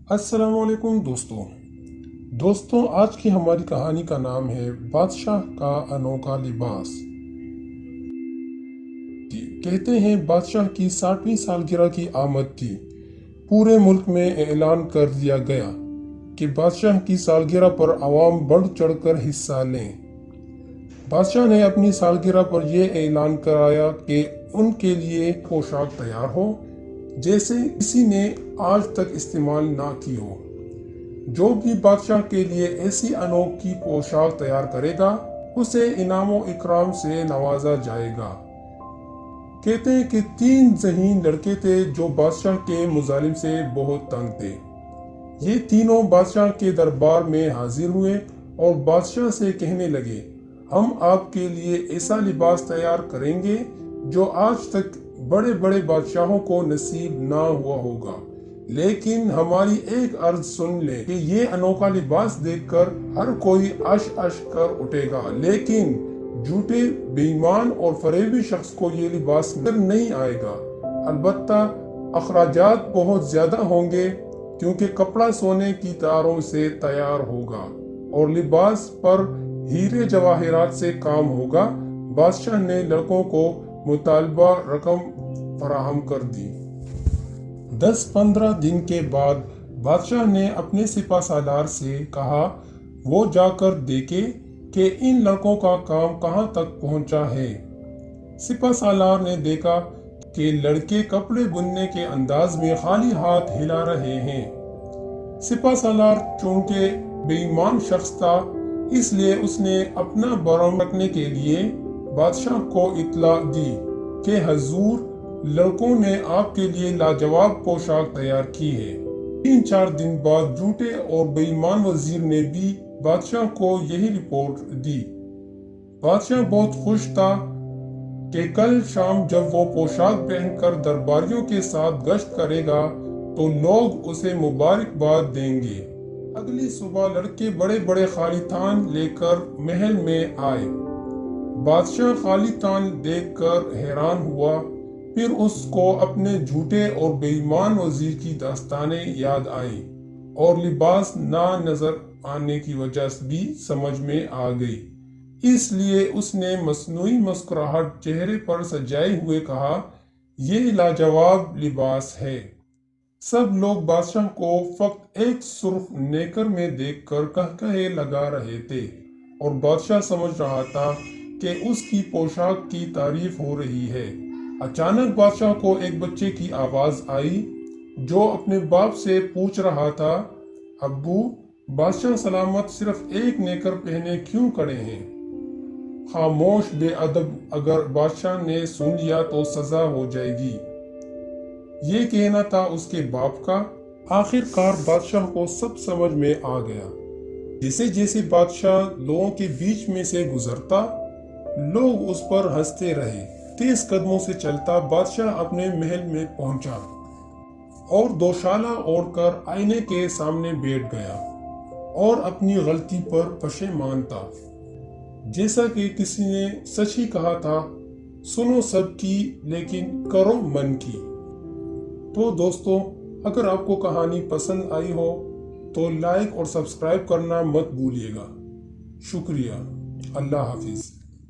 السلام علیکم دوستوں آج کی ہماری کہانی کا نام ہے بادشاہ کا انوکھا لباس۔ کہتے ہیں بادشاہ کی 60ویں سالگرہ کی آمد تھی۔ پورے ملک میں اعلان کر دیا گیا کہ بادشاہ کی سالگرہ پر عوام بڑھ چڑھ کر حصہ لیں۔ بادشاہ نے اپنی سالگرہ پر یہ اعلان کرایا کہ ان کے لیے پوشاک تیار ہو جیسے کسی نے آج تک استعمال نہ کی ہو۔ جو بھی بادشاہ کے لیے ایسی انوکھی پوشاک تیار کرے گا اسے انعام و اکرام سے نوازا جائے گا۔ کہتے ہیں کہ 3 ذہین لڑکے تھے جو بادشاہ کے مظالم سے بہت تنگ تھے۔ یہ تینوں بادشاہ کے دربار میں حاضر ہوئے اور بادشاہ سے کہنے لگے، ہم آپ کے لیے ایسا لباس تیار کریں گے جو آج تک بڑے بڑے بادشاہوں کو نصیب نہ ہوا ہوگا، لیکن ہماری ایک عرض سن لیں کہ یہ انوکھا لباس دیکھ کر ہر کوئی اش اش کر اٹھے گا، لیکن جھوٹے، بے ایمان اور فریبی شخص کو یہ لباس نظر نہیں آئے گا۔ البتہ اخراجات بہت زیادہ ہوں گے کیونکہ کپڑا سونے کی تاروں سے تیار ہوگا اور لباس پر ہیرے جواہرات سے کام ہوگا۔ بادشاہ نے لڑکوں کو مطالبہ رقم فراہم کر دی۔ 10-15 دن کے بعد بادشاہ نے اپنے سپہ سالار سے کہا وہ جا کر دیکھے کہ ان لڑکوں کا کام کہاں تک پہنچا ہے۔ سپہ سالار نے دیکھا کہ لڑکے کپڑے بننے کے انداز میں خالی ہاتھ ہلا رہے ہیں۔ سپہ سالار چونکہ بے ایمان شخص تھا اس لیے اس نے اپنا برہم رکھنے کے لیے بادشاہ کو اطلاع دی کہ حضور، لڑکوں نے آپ کے لیے لاجواب پوشاک تیار کی ہے۔ 3-4 دن بعد جھوٹے اور بے ایمان وزیر نے بھی بادشاہ کو یہی رپورٹ دی۔ بادشاہ بہت خوش تھا کہ کل شام جب وہ پوشاک پہن کر درباریوں کے ساتھ گشت کرے گا تو لوگ اسے مبارکباد دیں گے۔ اگلی صبح لڑکے بڑے بڑے خالی تھان لے کر محل میں آئے۔ بادشاہ خالی تھان دیکھ کر حیران ہوا، پھر اس کو اپنے جھوٹے اور بے ایمان وزیر کی داستانیں یاد آئیں اور لباس نہ نظر آنے کی وجہ بھی سمجھ میں آ گئی۔ اس لیے اس نے مصنوعی مسکراہٹ چہرے پر سجائے ہوئے کہا، یہ لاجواب لباس ہے۔ سب لوگ بادشاہ کو فقط ایک سرخ نیکر میں دیکھ کر قہقہے لگا رہے تھے اور بادشاہ سمجھ رہا تھا کہ اس کی پوشاک کی تعریف ہو رہی ہے۔ اچانک بادشاہ کو ایک بچے کی آواز آئی جو اپنے باپ سے پوچھ رہا تھا، ابو، بادشاہ سلامت صرف ایک نیکر پہنے کیوں کھڑے ہیں؟ خاموش بے ادب، اگر بادشاہ نے سن لیا تو سزا ہو جائے گی۔ یہ کہنا تھا اس کے باپ کا۔ آخر کار بادشاہ کو سب سمجھ میں آ گیا۔ جیسے جیسے بادشاہ لوگوں کے بیچ میں سے گزرتا لوگ اس پر ہنستے رہے۔ تیز قدموں سے چلتا بادشاہ اپنے محل میں پہنچا اور دوشالہ اوڑھ کر آئینے کے سامنے بیٹھ گیا اور اپنی غلطی پر پشیمان تھا۔ جیسا کہ کسی نے سچ ہی کہا تھا، سنو سب کی لیکن کرو من کی۔ تو دوستو، اگر آپ کو کہانی پسند آئی ہو تو لائک اور سبسکرائب کرنا مت بھولیے گا۔ شکریہ۔ اللہ حافظ۔